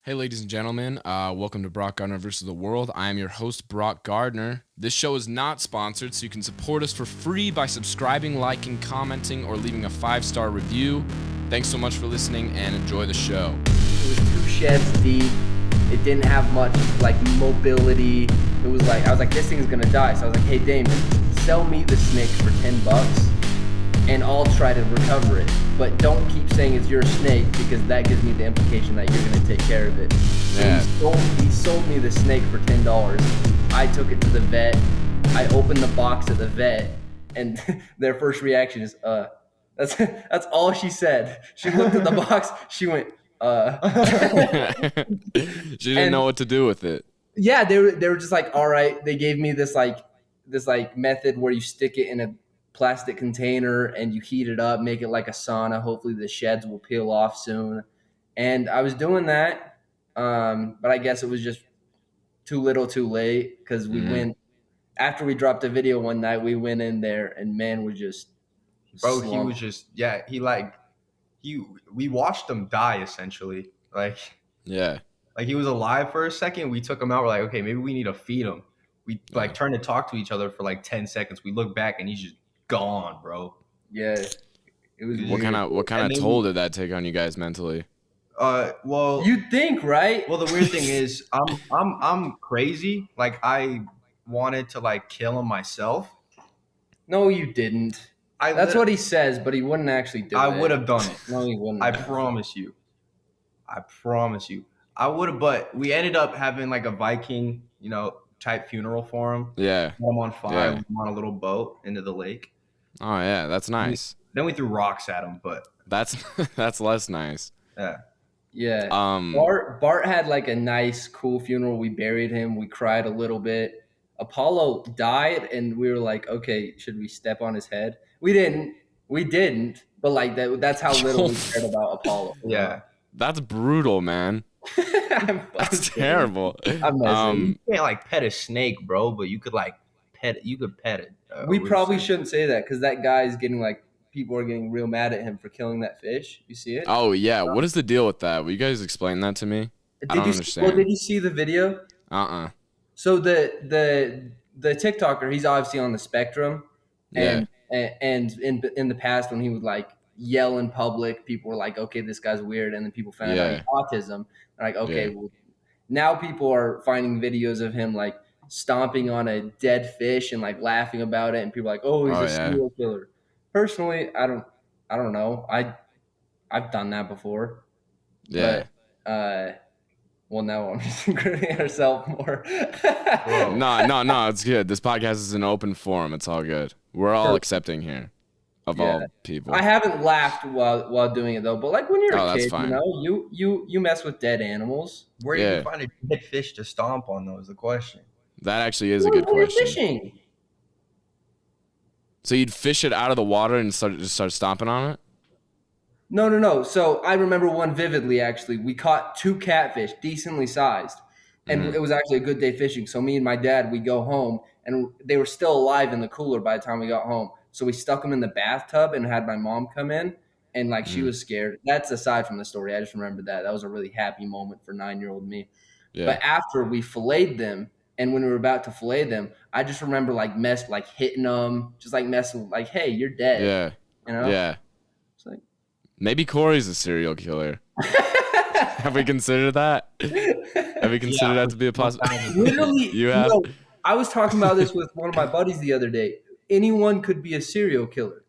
Hey, ladies and gentlemen, welcome to Broc Gardner vs. the World. I am your host, Broc Gardner. This show is not sponsored, so you can support us for free by subscribing, liking, commenting, or leaving a 5-star review. Thanks so much for listening, and enjoy the show. It was 2 sheds deep. It didn't have much, like, mobility. It was like, I was like, this thing's gonna die. So I was like, hey, Damen, sell me the snake for $10, and I'll try to recover it. But don't keep saying it's your snake, because that gives me the implication that you're gonna take care of it. Yeah. So he sold me the snake for $10. I took it to the vet. I opened the box at the vet, and their first reaction is, that's all she said. She looked at the box, she went, She didn't know what to do with it. Yeah, they were just like, all right. They gave me this method where you stick it in a plastic container and you heat it up, make it like a sauna. Hopefully the sheds will peel off soon. And I was doing that, but I guess it was just too little too late, because we went, after we dropped a video one night, we went in there and man was just slumped. He was just, we watched him die essentially. Like he was alive for a second. We took him out. We're like, okay, maybe we need to feed him. We turned to talk to each other for like 10 seconds. We look back and he's just gone, bro. Yeah. It was What kind of toll did that take on you guys mentally? Well, you'd think, right? Well, the weird thing is I'm crazy. Like, I wanted to like kill him myself. No, you didn't. That's what he says, but he wouldn't actually do it. I would have done it. No, he wouldn't. I promise you. I would have, but we ended up having like a Viking, type funeral for him. Yeah. Set him on fire. Yeah. On a little boat into the lake. Oh yeah, that's nice. Then we threw rocks at him, but that's less nice. Yeah. Yeah. Bart had like a nice, cool funeral. We buried him. We cried a little bit. Apollo died, and we were like, okay, should we step on his head? We didn't. But like that's how little we cared about Apollo. Yeah. That's brutal, man. That's terrible. You can't like pet a snake, bro, but you could like pet it. We probably shouldn't say that, because that guy's getting like, people are getting real mad at him for killing that fish. You see it? Oh yeah. What is the deal with that? Will you guys explain that to me? I don't understand. Well, did you see the video? So the TikToker, he's obviously on the spectrum. And in the past, when he would like yell in public, people were like, okay, this guy's weird. And then people found out he had autism. They're like, okay, well, now people are finding videos of him like stomping on a dead fish and like laughing about it. And people are like, oh, he's a serial killer. Personally, I don't know. I've done that before. Yeah. But, well, now I'm just incriminating ourselves more. No, it's good. This podcast is an open forum. It's all good. We're all accepting here of all people. I haven't laughed while doing it though, but like when you're a kid, fine. you mess with dead animals. Where do you find a dead fish to stomp on, though, is the question. That actually is a good question. Fishing. So you'd fish it out of the water and start stomping on it? No. So I remember one vividly, actually. We caught 2 catfish, decently sized. And it was actually a good day fishing. So me and my dad, we go home, and they were still alive in the cooler by the time we got home. So we stuck them in the bathtub and had my mom come in, and like she was scared. That's aside from the story. I just remember that. That was a really happy moment for 9-year-old me. Yeah. But after we filleted them, and when we were about to fillet them, I just remember like hitting them, just like messing, like, hey, you're dead. Yeah. Yeah. It's like, maybe Cory's a serial killer. Have we considered that? Have we considered that to be a possibility? Literally, you have. I was talking about this with one of my buddies the other day. Anyone could be a serial killer.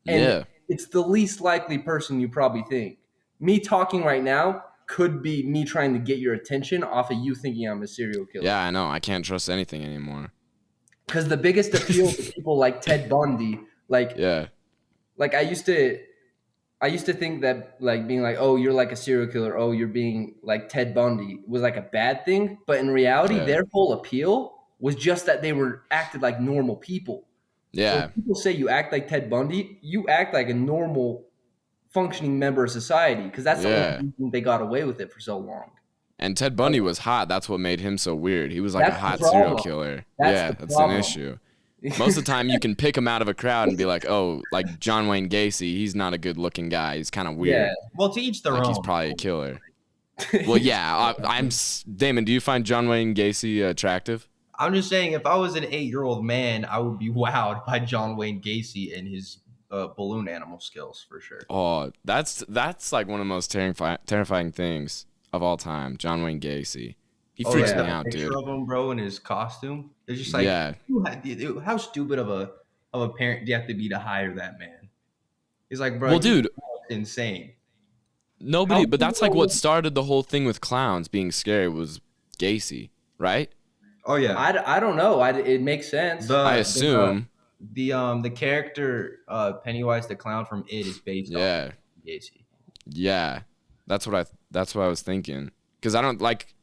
And it's the least likely person you probably think. Me talking right now could be me trying to get your attention off of you thinking I'm a serial killer. Yeah, I know. I can't trust anything anymore. Because the biggest appeal to people like Ted Bundy, like I used to think that like being like, oh, you're like a serial killer, oh, you're being like Ted Bundy was like a bad thing. But in reality, their whole appeal was just that they were acted like normal people. Yeah. So when people say you act like Ted Bundy, you act like a normal functioning member of society, because that's the only reason they got away with it for so long. And Ted Bundy was hot. That's what made him so weird. He was like a hot serial killer. That's an issue. Most of the time, you can pick him out of a crowd and be like, oh, like John Wayne Gacy, he's not a good-looking guy. He's kind of weird. Yeah. Well, to each their own. He's probably a killer. Well, yeah. Damon, do you find John Wayne Gacy attractive? I'm just saying, if I was an 8-year-old man, I would be wowed by John Wayne Gacy and his balloon animal skills for sure. Oh, that's like one of the most terrifying things of all time. John Wayne Gacy. He freaks me out, dude. Picture of him, bro, in his costume. It's just like, how stupid of a parent do you have to be to hire that man? He's like, bro, well, dude, insane. Nobody, but that's like what started the whole thing with clowns being scary was Gacy, right? Oh yeah. I don't know. It makes sense. I assume the character Pennywise the clown from It is based on Gacy. Yeah, that's what I was thinking. Because I don't like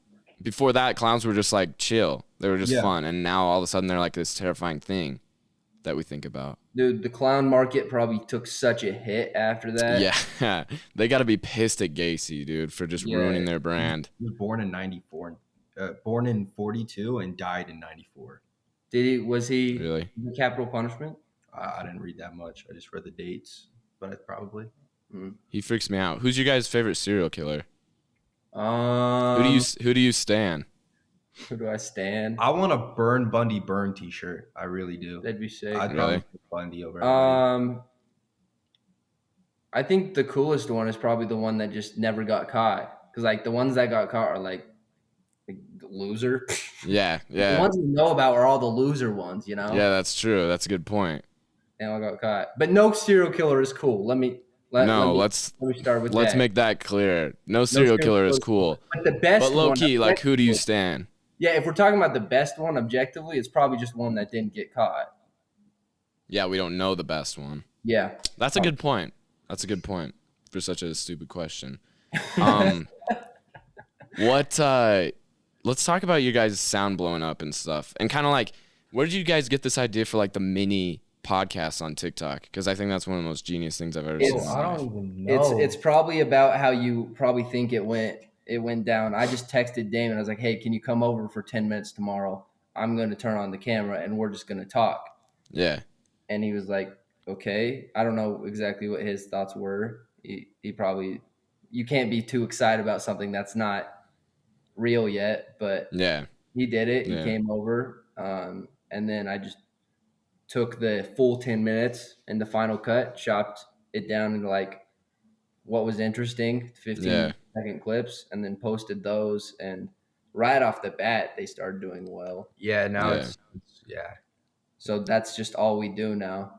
before that clowns were just like chill. They were just fun, and now all of a sudden they're like this terrifying thing that we think about. Dude, the clown market probably took such a hit after that. Yeah, they got to be pissed at Gacy, dude, for just ruining their brand. He was born in 94. Born in 42 and died in 94. Was he really the capital punishment? I didn't read that much. I just read the dates, but probably. He freaks me out. Who's your guys' favorite serial killer? Who do you stan? Who do I stan? I want a Burn Bundy Burn t-shirt. I really do. That'd be sick. I'd really pick Bundy over everybody. I think the coolest one is probably the one that just never got caught. Because like the ones that got caught are like loser. Yeah. The ones we know about are all the loser ones, you know? Yeah, that's true. That's a good point. And I got caught. But no serial killer is cool. Let me start with let's make that clear. No serial killer is cool. But the best low key, like who do you stan? Yeah, if we're talking about the best one objectively, it's probably just one that didn't get caught. Yeah, we don't know the best one. Yeah. That's a good point. That's a good point for such a stupid question. Let's talk about you guys' sound blowing up and stuff. And kind of like, where did you guys get this idea for like the mini podcasts on TikTok? Because I think that's one of the most genius things I've ever seen. I don't even know. It's probably about how you probably think it went down. I just texted Damon. I was like, hey, can you come over for 10 minutes tomorrow? I'm going to turn on the camera and we're just going to talk. Yeah. And he was like, okay. I don't know exactly what his thoughts were. He probably, you can't be too excited about something that's not real yet, but he did it. He came over. And then I just took the full 10 minutes and the final cut, chopped it down into like what was interesting, 15-second clips, and then posted those. And right off the bat, they started doing well. Yeah, now it's So that's just all we do now.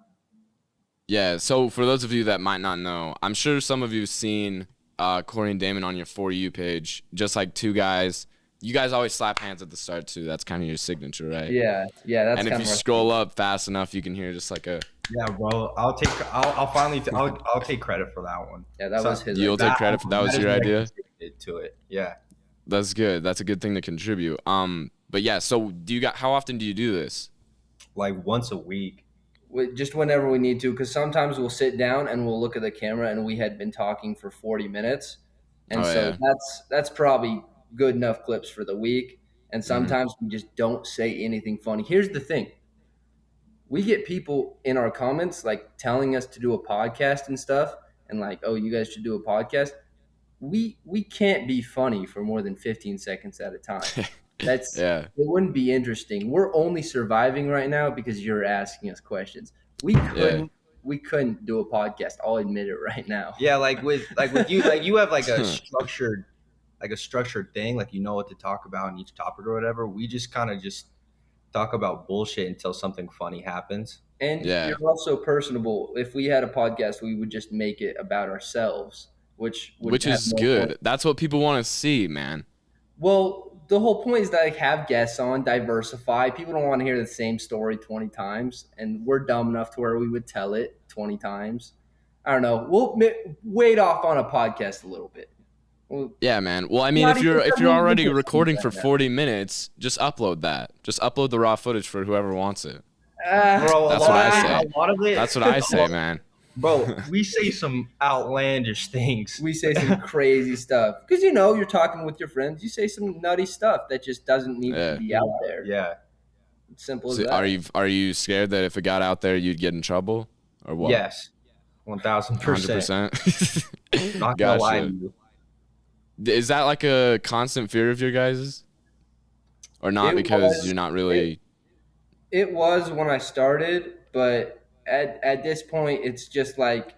Yeah, so for those of you that might not know, I'm sure some of you have seen Cory and Damen on your For You page, just like two guys. You guys always slap hands at the start too. That's kind of your signature, right? Yeah, that's. And if you scroll up fast enough, you can hear just like a. Yeah, bro. I'll take credit for that one. Yeah, that was his. You'll take credit for that was your idea. To it, yeah. That's good. That's a good thing to contribute. But yeah. So how often do you do this? Like once a week. Just whenever we need to, because sometimes we'll sit down and we'll look at the camera and we had been talking for 40 minutes, and that's probably good enough clips for the week. And sometimes we just don't say anything funny. Here's the thing. We get people in our comments like telling us to do a podcast and stuff, and like, oh, you guys should do a podcast. We can't be funny for more than 15 seconds at a time. It wouldn't be interesting. We're only surviving right now because you're asking us questions. We couldn't do a podcast. I'll admit it right now. Yeah, like with you, like you have like a structured thing, like you know what to talk about in each topic or whatever. We just kind of just talk about bullshit until something funny happens. And you're also personable. If we had a podcast, we would just make it about ourselves, which is good. Point. That's what people want to see, man. Well, the whole point is to like have guests on, diversify. People don't want to hear the same story 20 times, and we're dumb enough to where we would tell it 20 times. I don't know. We'll wait off on a podcast a little bit. Yeah, man. Well, I mean, if you're already recording for 40 minutes, just upload that. Just upload the raw footage for whoever wants it. Bro, that's what I say. That's what I say, man. Bro, we say some outlandish things. We say some crazy stuff. Because, you're talking with your friends. You say some nutty stuff that just doesn't need to be out there. Yeah. It's simple as that. Are you scared that if it got out there, you'd get in trouble? Or what? Yes. 1,000%. 100%. Not gonna lie to you. Is that like a constant fear of your guys's? Or not, because you're not really... It was when I started, but at this point, it's just like,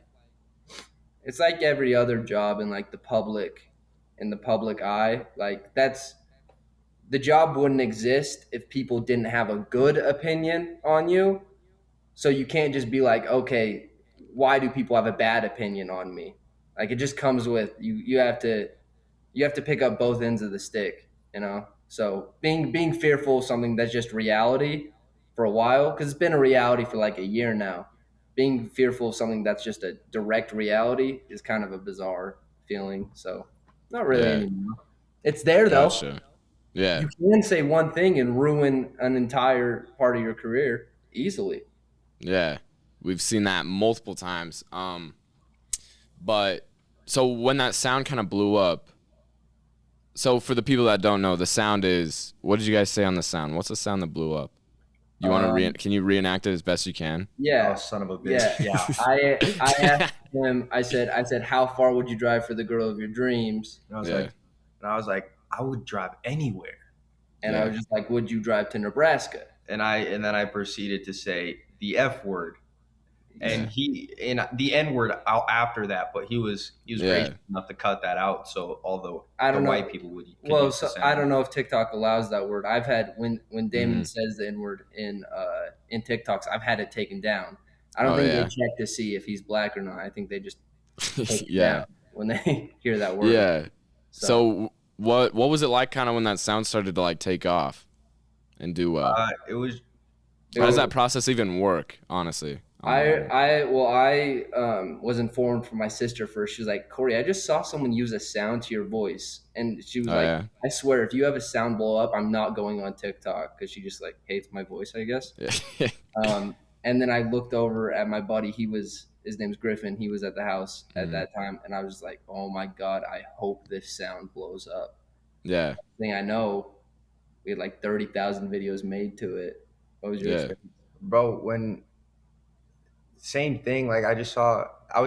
it's like every other job in like the public eye. Like the job wouldn't exist if people didn't have a good opinion on you. So you can't just be like, okay, why do people have a bad opinion on me? Like, it just comes with you. You have to pick up both ends of the stick, you know. So being fearful of something that's just reality for a while, because it's been a reality for like a year now. Being fearful of something that's just a direct reality is kind of a bizarre feeling. So not really anymore. It's there though. Gotcha. Yeah. You can say one thing and ruin an entire part of your career easily. Yeah. We've seen that multiple times. But so when that sound kind of blew up, so for the people that don't know, the sound is, what did you guys say on the sound? What's the sound that blew up? You want to can you reenact it as best you can? Yeah. Oh, son of a bitch. Yeah. I asked him, I said, how far would you drive for the girl of your dreams? And I was like, I would drive anywhere. And I was just like, would you drive to Nebraska? And then I proceeded to say the F word. And the N word out after that, but he was gracious enough to cut that out. So although white people would, I don't know if TikTok allows that word. I've had when Damon says the N word in TikToks, I've had it taken down. I don't think they check to see if he's black or not. I think they just take it down when they hear that word. Yeah. So what was it like kind of when that sound started to like take off and do well? It was. How does that process even work, honestly? I was informed from my sister first. She was like, Cory, I just saw someone use a sound to your voice. And she was I swear, if you have a sound blow up, I'm not going on TikTok, because she just like hates my voice, I guess. And then I looked over at my buddy. His name's Griffin. He was at the house at that time. And I was just like, oh my God, I hope this sound blows up. Yeah. Thing I know, we had like 30,000 videos made to it. What was your experience? Bro, same thing. Like I was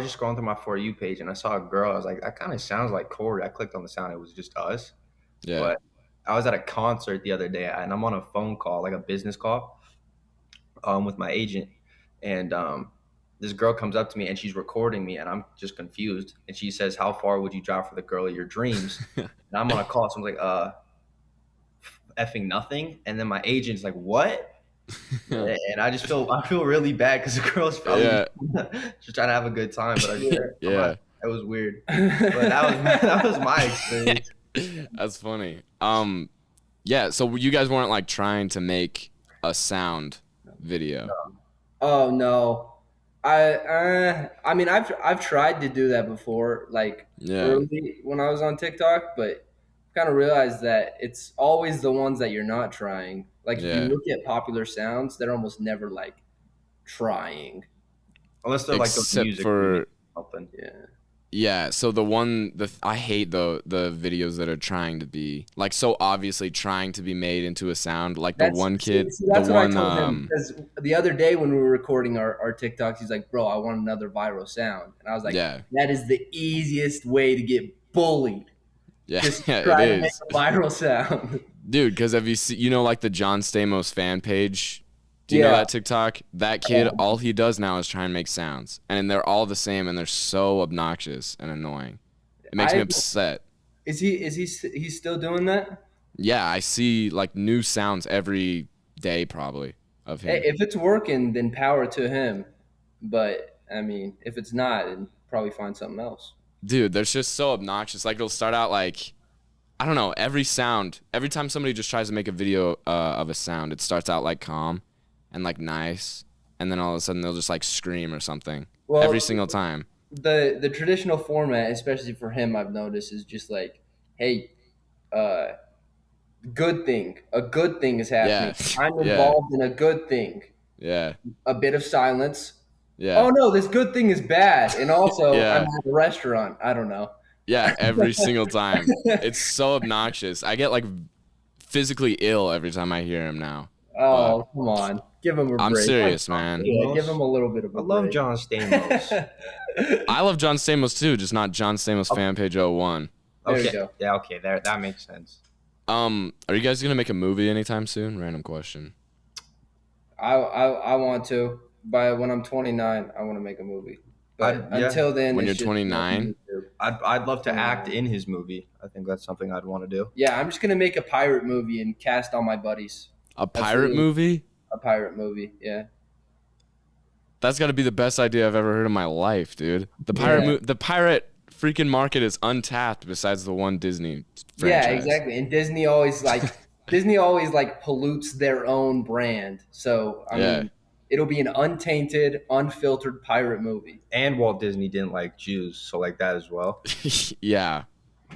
just scrolling through my For You page and I saw a girl. I was like, that kind of sounds like Cory. I clicked on the sound. It was just us. Yeah. But I was at a concert the other day and I'm on a phone call, like a business call, with my agent. And this girl comes up to me and she's recording me and I'm just confused. And she says, how far would you drive for the girl of your dreams? And I'm on a call. So I'm like, effing nothing. And then my agent's like, what? And I feel really bad because the girl's probably just trying to have a good time, but it was weird. But that was my experience. That's funny. So you guys weren't like trying to make a sound video? No. Oh no, I mean I've tried to do that before, like early when I was on TikTok, but kind of realized that it's always the ones that you're not trying. Like if you look at popular sounds, they're almost never like trying, unless they're like those music for something. Yeah. So I hate the videos that are trying to be like so obviously trying to be made into a sound. Like the one kid, that's what I told him, because the other day when we were recording our TikToks, he's like, "Bro, I want another viral sound," and I was like, "That is the easiest way to get bullied." Just try to make a viral sound. Dude, because have you seen, like the John Stamos fan page? Do you know that TikTok? That kid, all he does now is try and make sounds. And they're all the same and they're so obnoxious and annoying. It makes me upset. Is he still doing that? Yeah, I see like new sounds every day probably of him. Hey, if it's working, then power to him. But I mean, if it's not, then probably find something else. Dude, they're just so obnoxious. Like it'll start out like, I don't know, every time somebody just tries to make a video of a sound, it starts out like calm and like nice, and then all of a sudden they'll just like scream or something. Well, every single time. The traditional format, especially for him, I've noticed, is just like, hey, good thing. A good thing is happening. I'm involved in a good thing. Yeah. A bit of silence. Yeah. Oh no, this good thing is bad. And also I'm at a restaurant. I don't know. Yeah, every single time. It's so obnoxious. I get like physically ill every time I hear him now. Oh, come on. Give him a break. I'm serious, man. Yeah, give him a little bit of a break. I love John Stamos. I love John Stamos too, just not John Stamos fan page 01. There Okay. we go. Yeah. Okay. That makes sense. Are you guys gonna make a movie anytime soon? Random question. I want to. By when I'm 29, I want to make a movie. But until then, when it's you're just 29, I'd love to 29. act in his movie. I think that's something I'd want to do. Yeah, I'm just gonna make a pirate movie and cast all my buddies. a pirate movie? A pirate movie, yeah. That's got to be the best idea I've ever heard in my life, dude. The pirate freaking market is untapped besides the one Disney franchise. Yeah, exactly. And Disney always pollutes their own brand. So I mean, it'll be an untainted, unfiltered pirate movie. And Walt Disney didn't like Jews, so like that as well. Yeah.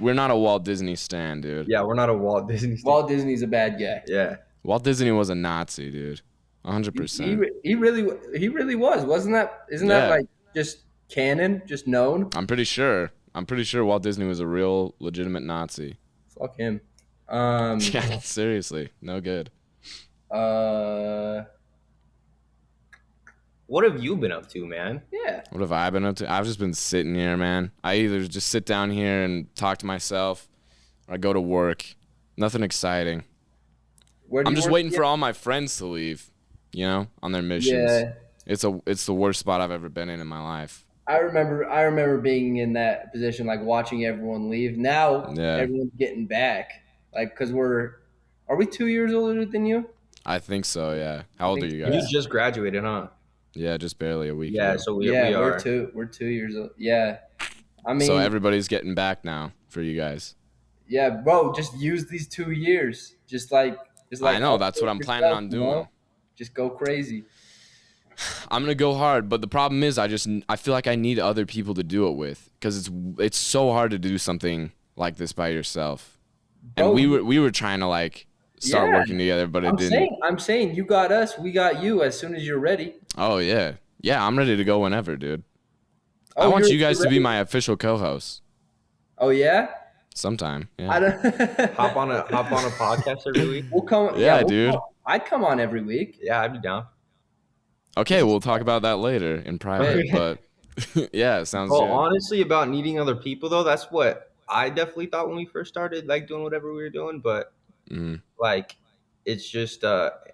We're not a Walt Disney stan, dude. Yeah, we're not a Walt Disney stan. Walt Disney's a bad guy. Yeah. Walt Disney was a Nazi, dude. 100%. He really was. Isn't that like just canon, just known? I'm pretty sure Walt Disney was a real legitimate Nazi. Fuck him. Yeah, seriously. No good. What have you been up to, man? Yeah. What have I been up to? I've just been sitting here, man. I either just sit down here and talk to myself or I go to work. Nothing exciting. I'm just waiting for all my friends to leave, on their missions. Yeah. It's the worst spot I've ever been in my life. I remember being in that position, like watching everyone leave. Now everyone's getting back, like because are we 2 years older than you? I think so. Yeah. How old are you guys? You just graduated, huh? Yeah, just barely a week. Yeah, ago. so we are. We're 2 years old. Yeah, I mean, so everybody's getting back now for you guys. Yeah, bro, just use these 2 years, just like I know that's what I'm planning on doing. Just go crazy. I'm gonna go hard, but the problem is I feel like I need other people to do it with because it's so hard to do something like this by yourself. And we were trying to like start working together, but it didn't. I'm saying you got us, we got you. As soon as you're ready. Oh yeah, I'm ready to go whenever, dude. I want you guys to be my official co-host. Oh yeah. Sometime. Yeah. I don't hop on a podcast every week. We'll come. Yeah, dude. I'd come on every week. Yeah, I'd be down. Okay, we'll talk about that later in private, but yeah, it sounds good. Honestly, about needing other people though, that's what I definitely thought when we first started like doing whatever we were doing, but like it's just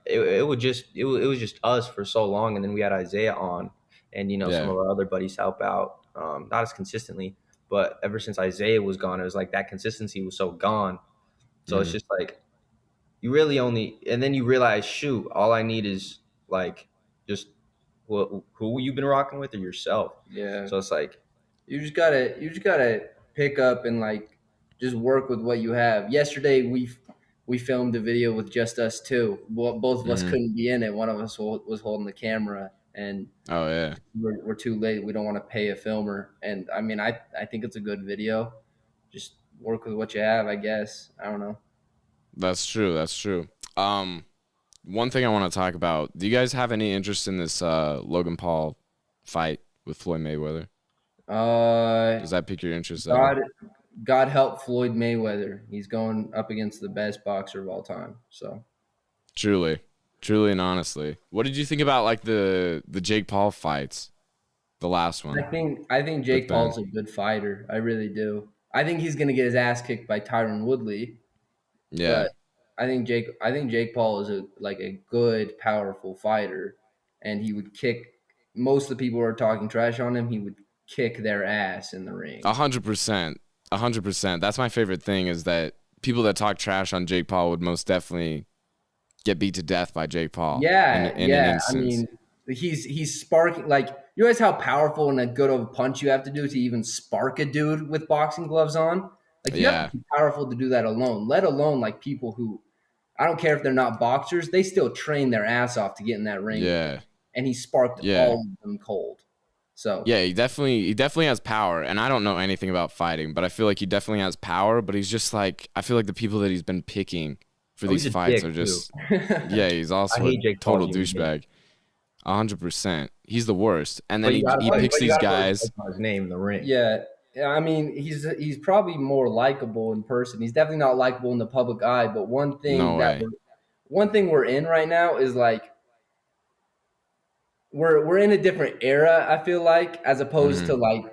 it was just us for so long, and then we had Isaiah on, and some of our other buddies help out, not as consistently, but ever since Isaiah was gone, it was like that consistency was so gone. So it's just like you really only, and then you realize, shoot, all I need is like just who you've been rocking with or yourself. Yeah. So it's like you just gotta pick up and like just work with what you have. Yesterday we filmed a video with just us two. Both of us couldn't be in it. One of us was holding the camera, and we're too late. We don't want to pay a filmer. And I mean, I think it's a good video. Just work with what you have, I guess. I don't know. That's true. One thing I want to talk about. Do you guys have any interest in this Logan Paul fight with Floyd Mayweather? Does that pique your interest? God help Floyd Mayweather. He's going up against the best boxer of all time. So truly and honestly, what did you think about like the Jake Paul fights? The last one. I think Jake Paul's a good fighter. I really do. I think he's gonna get his ass kicked by Tyron Woodley. Yeah. But I think Jake Paul is a good, powerful fighter, and he would kick most of the people who are talking trash on him. He would kick their ass in the ring. 100%. 100%. That's my favorite thing is that people that talk trash on Jake Paul would most definitely get beat to death by Jake Paul. Yeah, in an instance. I mean, he's sparking. Like, you realize how powerful and a good of a punch you have to do to even spark a dude with boxing gloves on? Like, you have to be powerful to do that alone, let alone like people who, I don't care if they're not boxers, they still train their ass off to get in that ring. Yeah. And he sparked all of them cold. So yeah, he definitely has power. And I don't know anything about fighting, but I feel like he definitely has power. But he's just like, I feel like the people that he's been picking for these fights are just he's also a total douchebag. 100%. He's the worst. And then he picks these guys. His name in the ring. Yeah. I mean, he's probably more likable in person. He's definitely not likable in the public eye. But one thing we're in right now is like we're in a different era. I feel like, as opposed to like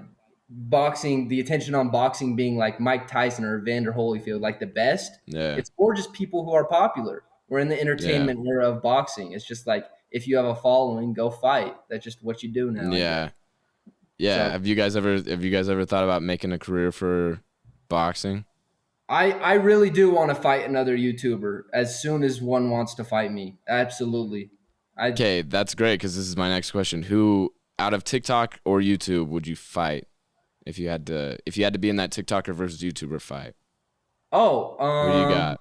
boxing, the attention on boxing being like Mike Tyson or Evander Holyfield, like the best. Yeah. It's more just people who are popular. We're in the entertainment era of boxing. It's just like, if you have a following, go fight. That's just what you do now. Yeah. Yeah. So, have you guys ever thought about making a career for boxing? I really do want to fight another YouTuber as soon as one wants to fight me. Absolutely. Okay, that's great, because this is my next question. Who out of TikTok or YouTube would you fight if you had to be in that TikToker versus YouTuber fight? Oh, who do you got?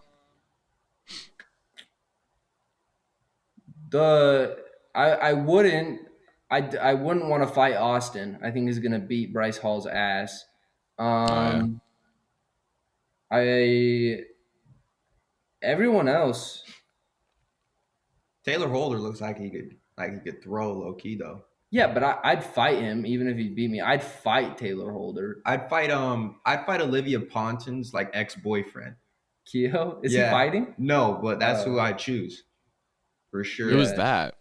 I wouldn't want to fight Austin. I think he's gonna beat Bryce Hall's ass. Everyone else. Taylor Holder looks like he could throw low key though. Yeah, but I'd fight him even if he beat me. I'd fight Taylor Holder. I'd fight Olivia Ponton's like ex-boyfriend. Keogh? Is he fighting? No, but that's who I'd choose. For sure. Who is that?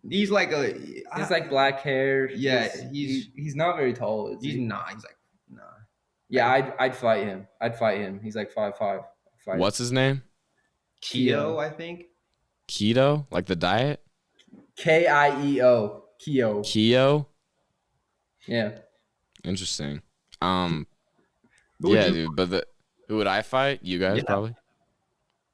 He's like black hair. Yeah, he's not very tall. He's not. He's like, nah. Yeah, I'd fight him. He's like 5'5". What's his name? Keogh, I think. Keto? Like the diet? Kieo. Keogh? Yeah. Interesting. Yeah, dude. But who would I fight? You guys probably.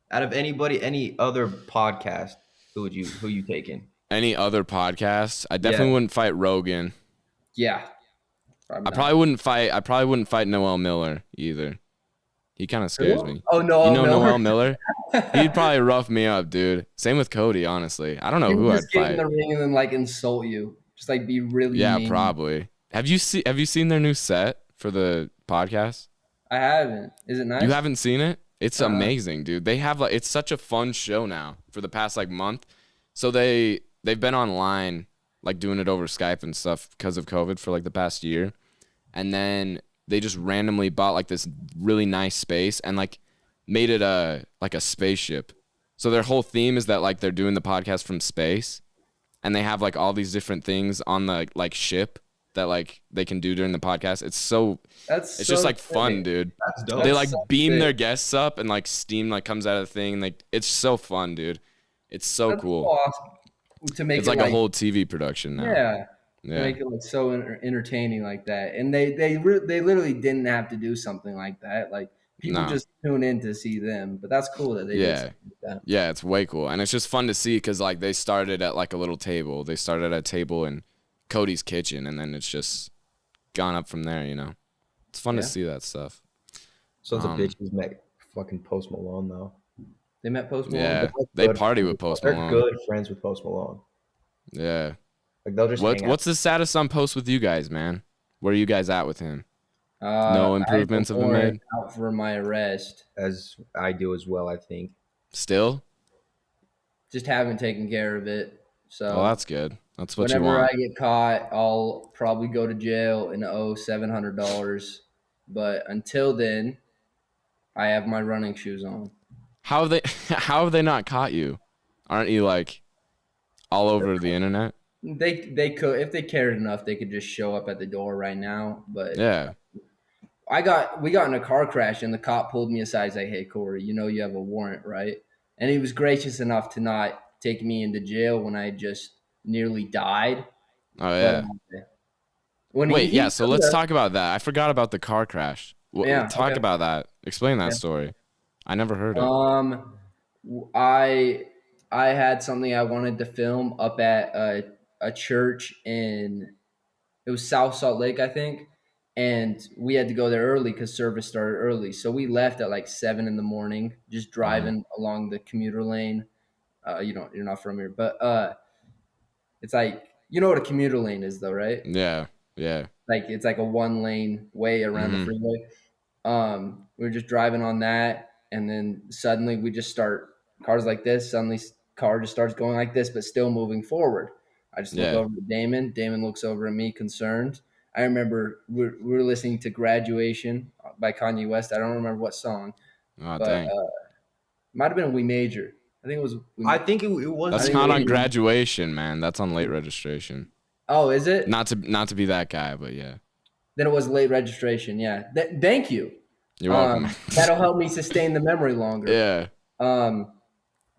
Out of any other podcast, who you taking? Any other podcast? I definitely wouldn't fight Rogan. Yeah. I probably wouldn't fight Noel Miller either. He kind of scares me. Oh, Noel Miller. Noel Miller? He'd probably rough me up, dude. Same with Cody, honestly. I don't know who I'd fight. Get in the ring and then like insult you. Just like be really mean. Probably. Have you seen their new set for the podcast? I haven't. Is it nice? You haven't seen it? It's amazing, dude. They have it's such a fun show now for the past like month. So they've been online like doing it over Skype and stuff because of COVID for like the past year. And then they just randomly bought like this really nice space and like made it like a spaceship. So their whole theme is that like they're doing the podcast from space, and they have like all these different things on the like ship that like they can do during the podcast. It's just like fun, dude. That's dope. They like beam their guests up and like steam like comes out of the thing. Like it's so fun, dude. It's so cool. Awesome. To make it's like a whole TV production now. Yeah. To make it like so entertaining like that, and they literally didn't have to do something like that. Like people just tune in to see them, but that's cool that they did something like that. Yeah, it's way cool, and it's just fun to see because like they started at like a little table. They started at a table in Cody's kitchen, and then it's just gone up from there. You know, it's fun to see that stuff. Sons of bitches met fucking Post Malone though. They met Post Malone. Yeah, they party with Post Malone. They're good friends with Post Malone. Yeah. Like they'll just what's the status on Post with you guys, man? Where are you guys at with him? No improvements have been made? Out for my arrest. As I do as well, I think. Still? Just haven't taken care of it. So that's good. That's what you want. Whenever I get caught, I'll probably go to jail and owe $700. But until then, I have my running shoes on. How have they not caught you? Aren't you like all over the internet? They could, if they cared enough, they could just show up at the door right now. But yeah, we got in a car crash and the cop pulled me aside. He's like, "Hey Cory, you know you have a warrant, right?" And he was gracious enough to not take me into jail when I just nearly died. Oh yeah. So let's talk about that. I forgot about the car crash. Talk about that. Explain that story. I never heard it. I had something I wanted to film up at a church it was South Salt Lake, I think. And we had to go there early because service started early. So we left at like 7 a.m, just driving along the commuter lane. You're not from here, but it's like, you know what a commuter lane is though, right? Yeah. Yeah. Like it's like a 1-lane way around the freeway. We were just driving on that. And then suddenly we just start cars like this. Suddenly car just starts going like this, but still moving forward. I just look over at Damen. Damen looks over at me, concerned. I remember we were listening to "Graduation" by Kanye West. I don't remember what song. Oh, dang. Might have been "We Major." I think it was. I think it was. That's not on Graduation, man. That's on Late Registration. Oh, is it? Not to be that guy, but yeah. Then it was late registration. Yeah. Thank you. You're welcome. That'll help me sustain the memory longer. Yeah.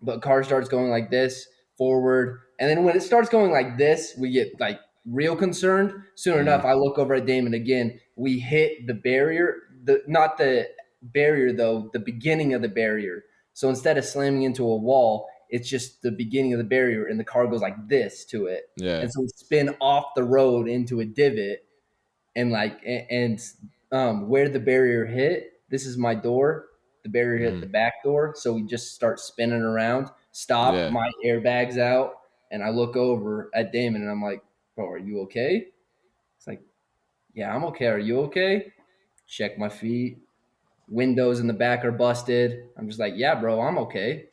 But car starts going like this, forward. And then when it starts going like this, we get like real concerned. Soon enough, I look over at Damen again. We hit the barrier, not the barrier though, the beginning of the barrier. So instead of slamming into a wall, it's just the beginning of the barrier, and the car goes like this to it. Yeah. And so we spin off the road into a divot, and where the barrier hit, this is my door. The barrier hit the back door, so we just start spinning around. Stop, my airbag's out, and I look over at Damen, and I'm like, "Bro, are you okay?" It's like, "Yeah, I'm okay. Are you okay?" Check my feet. Windows in the back are busted. I'm just like, "Yeah, bro, I'm okay."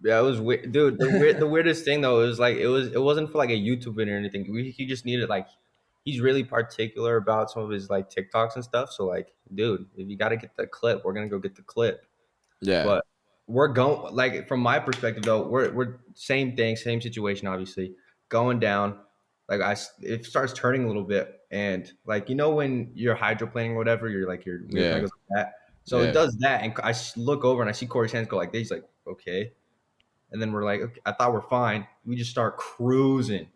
Yeah, it was weird, dude. The weirdest thing though is like it wasn't for like a YouTube video or anything. He just needed like he's really particular about some of his like TikToks and stuff. So like, dude, if you got to get the clip, we're gonna go get the clip. Yeah. But we're going like from my perspective though, we're same thing, same situation, obviously going down. Like it starts turning a little bit, and like when you're hydroplaning or whatever, you're like goes like that. So it does that, and I look over and I see Cory's hands go like this. He's like, okay. And then we're like, okay, I thought we're fine. We just start cruising.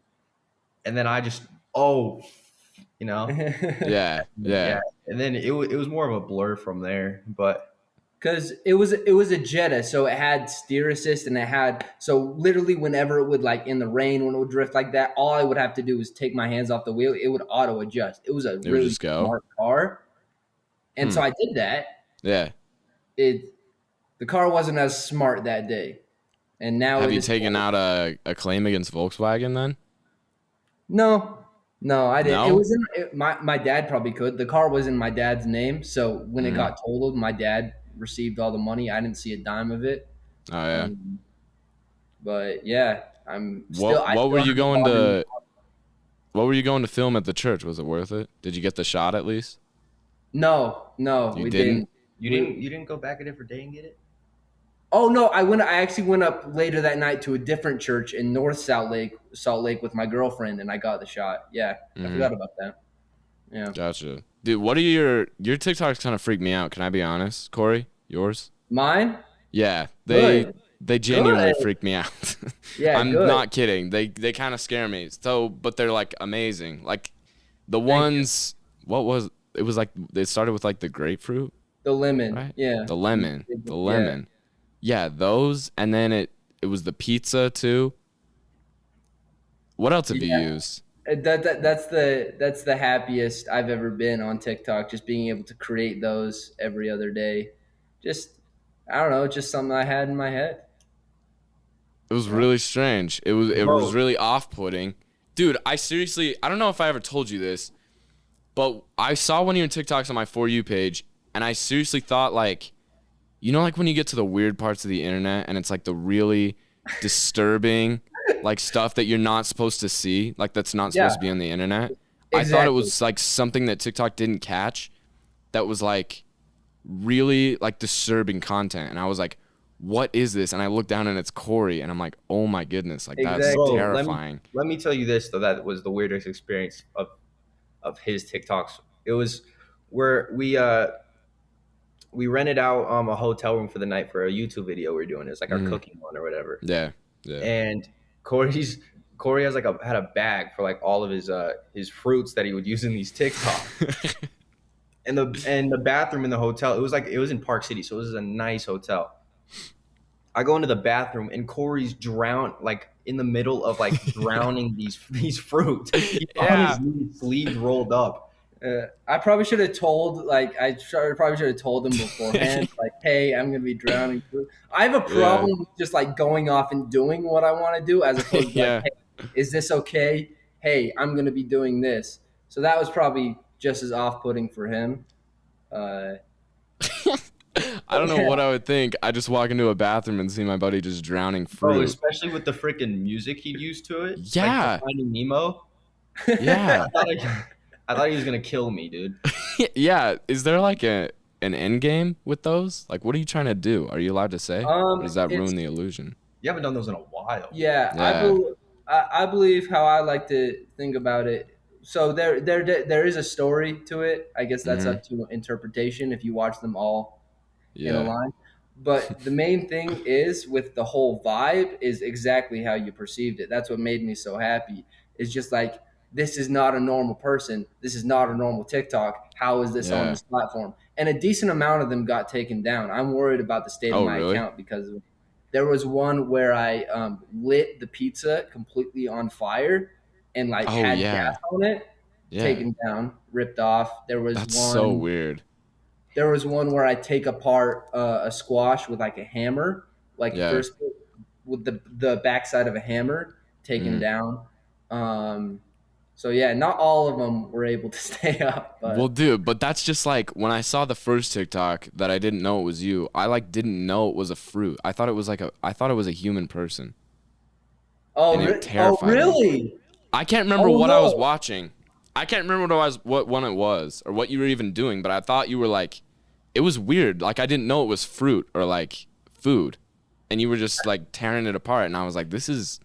And then I just, Yeah. And then it was more of a blur from there. But because it was a Jetta, so it had steer assist, and so literally whenever it would like in the rain, when it would drift like that, all I would have to do was take my hands off the wheel. It would auto adjust. It was a really smart car. And so I did that. Yeah. The car wasn't as smart that day. And now have you taken out a claim against Volkswagen then? No, I didn't. No? It was my dad probably could. The car was in my dad's name, so when it got totaled, my dad received all the money. I didn't see a dime of it. Oh yeah. But yeah, What were you going to film at the church? Was it worth it? Did you get the shot at least? No, we didn't. You didn't go back a different day and get it? Oh no, I actually went up later that night to a different church in North Salt Lake with my girlfriend, and I got the shot. Yeah, I forgot about that. Yeah. Gotcha. Dude, what are your TikToks kind of freak me out, can I be honest? Corey, yours? Mine? Yeah. They genuinely freak me out. Yeah, I'm not kidding. They kind of scare me. So, but they're like amazing. Like the ones it was like they started with like the grapefruit, the lemon. Right? Yeah. The lemon. Yeah, those, and then it was the pizza too. What else have you used? That's the happiest I've ever been on TikTok. Just being able to create those every other day. Just I don't know, just something I had in my head. It was really strange. It was really off-putting, dude. I don't know if I ever told you this, but I saw one of your TikToks on my For You page, and I seriously thought like. Like when you get to the weird parts of the internet and it's like the really disturbing like stuff that you're not supposed to see, like that's not supposed to be on the internet. Exactly. I thought it was like something that TikTok didn't catch that was like really like disturbing content. And I was like, what is this? And I looked down and it's Cory, and I'm like, oh my goodness, like that's terrifying. Let me tell you this though, that was the weirdest experience of his TikToks. It was where we rented out a hotel room for the night for a YouTube video we were doing. It's like our cooking one or whatever. Yeah. And Cory has like had a bag for like all of his fruits that he would use in these TikToks. and the bathroom in the hotel, it was in Park City, so it was a nice hotel. I go into the bathroom and Cory's like in the middle of like drowning these fruits. He's on his knees, sleeves rolled up. I probably should have told him beforehand, like, hey, I'm gonna be drowning. I have a problem with just like going off and doing what I want to do, as opposed to like, hey, is this okay? Hey, I'm gonna be doing this. So that was probably just as off-putting for him. I don't know what I would think. I just walk into a bathroom and see my buddy just drowning fruit. Oh, especially with the freaking music he'd used to it. Yeah. Like Finding Nemo. Yeah. I thought he was gonna kill me, dude. Yeah. Is there like an end game with those? Like, what are you trying to do? Are you allowed to say? Or does that ruin the illusion? You haven't done those in a while. Yeah. I believe how I like to think about it. So there is a story to it. I guess that's Mm-hmm. up to interpretation if you watch them all in a Yeah. line. But the main thing is with the whole vibe is exactly how you perceived it. That's what made me so happy. It's just like, this is not a normal person. This is not a normal TikTok. How is this on Yeah. this platform? And a decent amount of them got taken down. I'm worried about the state of Oh, my really? account because there was one where I lit the pizza completely on fire and like Oh, had gas yeah. on it, Yeah. taken down, ripped off. That's so weird. There was one where I take apart a squash with like a hammer, like Yeah. first with the backside of a hammer taken Mm-hmm. down. So yeah, not all of them were able to stay up, Well, but dude, but that's just like when I saw the first TikTok that I didn't know it was you. I like didn't know it was a fruit. I thought it was a human person. oh, And it oh terrified me. really? I can't remember Oh what I was no! watching. I can't remember what one it was or what you were even doing, but I thought you were like, it was weird. Like I didn't know it was fruit or like food, and you were just like tearing it apart, and I was like, this is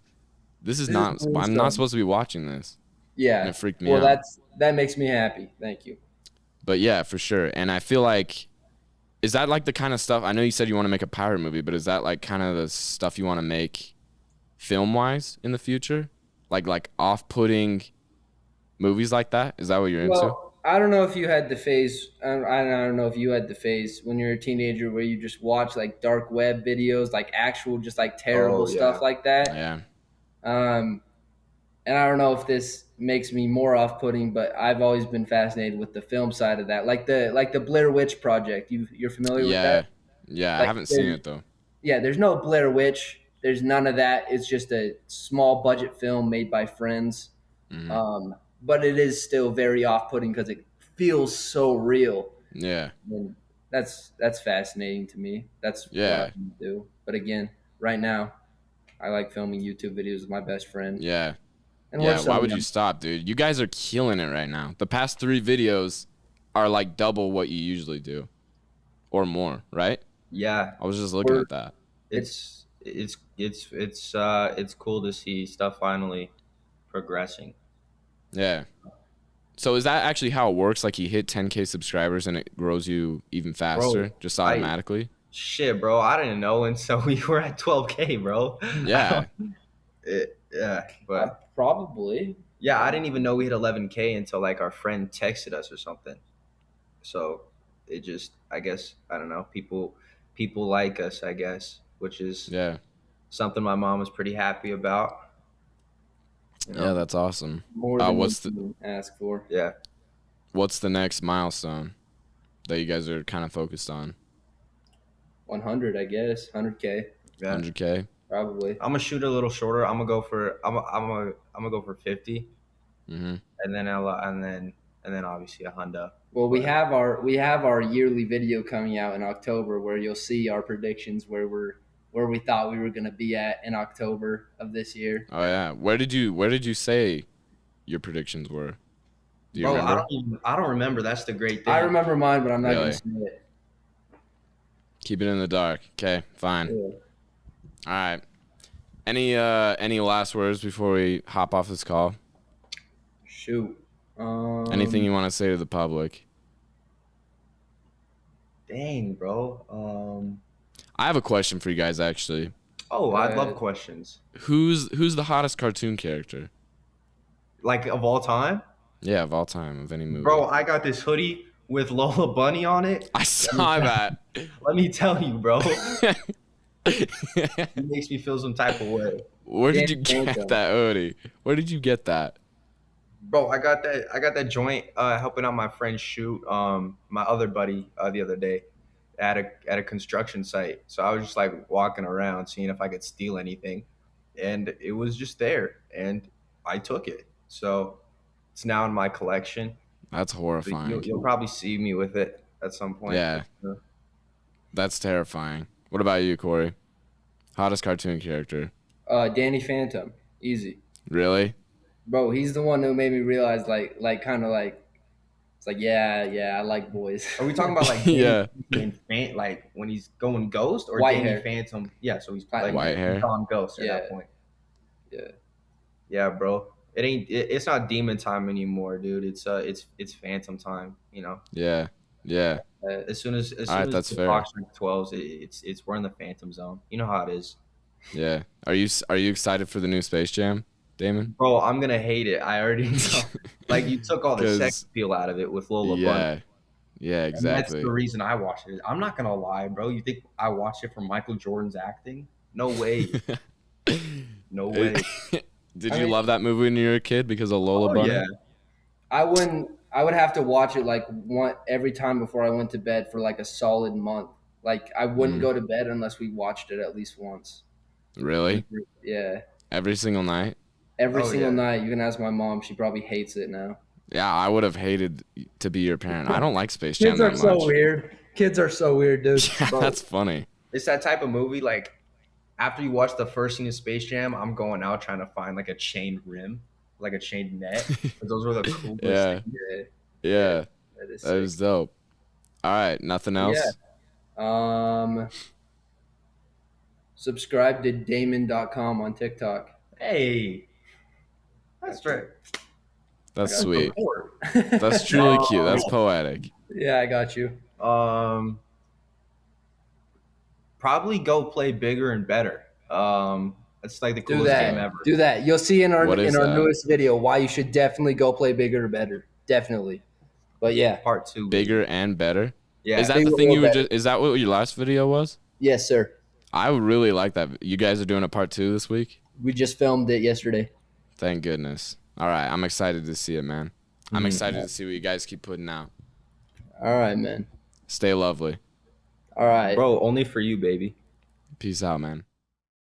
This is not. really I'm not strange. supposed to be watching this, and Yeah. it freaked me Well, out. that makes me happy. Thank you. But yeah, for sure. And I feel like, is that like the kind of stuff? I know you said you want to make a pirate movie, but is that like kind of the stuff you want to make, film wise, in the future? Like off-putting movies like that? Is that what you're into? Well, I don't know if you had the phase. I don't know if you had the phase when you're a teenager where you just watch like dark web videos, like actual, just like terrible Oh yeah. stuff like that. Yeah. Um, and I don't know if this makes me more off-putting, but I've always been fascinated with the film side of that, like the Blair Witch Project. You're familiar with that? Yeah. Yeah. I Like haven't seen there's it though. yeah, there's no Blair Witch. There's none of that. It's just a small budget film made by friends. Hmm. But it is still very off-putting because it feels so real. Yeah. And that's fascinating to me. That's what I Yeah. want to do. But again, right now, I like filming YouTube videos with my best friend, Yeah. and we're Yeah. so Why would you young. stop, dude? You guys are killing it right now. The past 3 videos are like double what you usually do, or more, right? Yeah. I was just looking We're- at that. It's cool to see stuff finally progressing. Yeah. So is that actually how it works? Like you hit 10K subscribers and it grows you even faster, just automatically? Shit, bro, I didn't know until we were at 12K, bro. Yeah. Yeah, but Probably. yeah, I didn't even know we hit 11K until like our friend texted us or something. So it just, I guess, I don't know, people like us, I guess, which is Yeah. something my mom was pretty happy about. You know? Yeah, that's awesome. More than we What's can ask for. Yeah. the next milestone that you guys are kind of focused on? 100, I guess. 100K, Yeah. 100K? probably. I'm gonna shoot a little shorter. I'm gonna go for 50, Mm-hmm. and then obviously a Honda. Well, we have our yearly video coming out in October where you'll see our predictions where we thought we were going to be at in October of this year. Oh yeah. Where did you say your predictions were? Do you Bro, remember? I don't remember. That's the great thing. I remember mine, but I'm not going Really? to say it. Keep it in the dark. Okay, fine. Yeah. All right. Any last words before we hop off this call? Shoot. Anything you want to say to the public? Dang, bro. I have a question for you guys actually. Oh, I love ahead. questions. Who's the hottest cartoon character? Like of all time, Yeah, of all time, of any movie. bro. I got this hoodie with Lola Bunny on it. I saw that. Let me tell you, bro. It makes me feel some type of way. Where did you Danny get Phantom. that hoodie? Where did you get that? Bro, I got that joint helping out my friend shoot my other buddy the other day at a construction site. So I was just like walking around seeing if I could steal anything, and it was just there, and I took it. So it's now in my collection. That's horrifying. You'll probably see me with it at some point. Yeah. That's terrifying. What about you, Corey? Hottest cartoon character? Danny Phantom. Easy. Really? Bro, he's the one who made me realize kind of like it's like yeah, I like boys. Are we talking about like Yeah. like when he's going ghost or White Danny hair. Phantom? Yeah, so he's White like White hair. he's gone ghost at Yeah. that point. Yeah. Yeah, bro. It's not demon time anymore, dude. It's phantom time. You know. Yeah. Yeah. As soon as All right, the that's fair. clock strikes 12, it's we're in the phantom zone. You know how it is. Yeah. Are you excited for the new Space Jam, Damon? Bro, I'm gonna hate it. I already know. Like you took all the sex appeal out of it with Lola Bunny. Yeah, exactly. And that's the reason I watched it. I'm not gonna lie, bro. You think I watched it for Michael Jordan's acting? No way. No way. Did you love that movie when you were a kid because of Lola Bunny? Yeah. I would have to watch it like every time before I went to bed for like a solid month. Like I wouldn't go to bed unless we watched it at least once. Really? Yeah. Every single night? Every single night. You can ask my mom. She probably hates it now. Yeah, I would have hated to be your parent. I don't like Space Jam that much. Kids are so weird. Kids are so weird, dude. Yeah, that's funny. It's that type of movie, like, after you watch the first scene of Space Jam, I'm going out trying to find, like, a chained rim, like a chained net. Those were the coolest things. Yeah. That is dope. All right, nothing else? Yeah. Subscribe to Damon.com on TikTok. Hey. That's right. That's sweet. That's truly cute. That's poetic. Yeah, I got you. Probably go play bigger and better. It's like the coolest game ever. Do that. You'll see in our newest video why you should definitely go play bigger or better. Definitely. But yeah. Part 2. Bigger and better? Yeah. Is that the thing you were just? Is that what your last video was? Yes, sir. I really like that. You guys are doing a part 2 this week? We just filmed it yesterday. Thank goodness. All right, I'm excited to see it, man. I'm excited to see what you guys keep putting out. All right, man. Stay lovely. All right. Bro, only for you, baby. Peace out, man.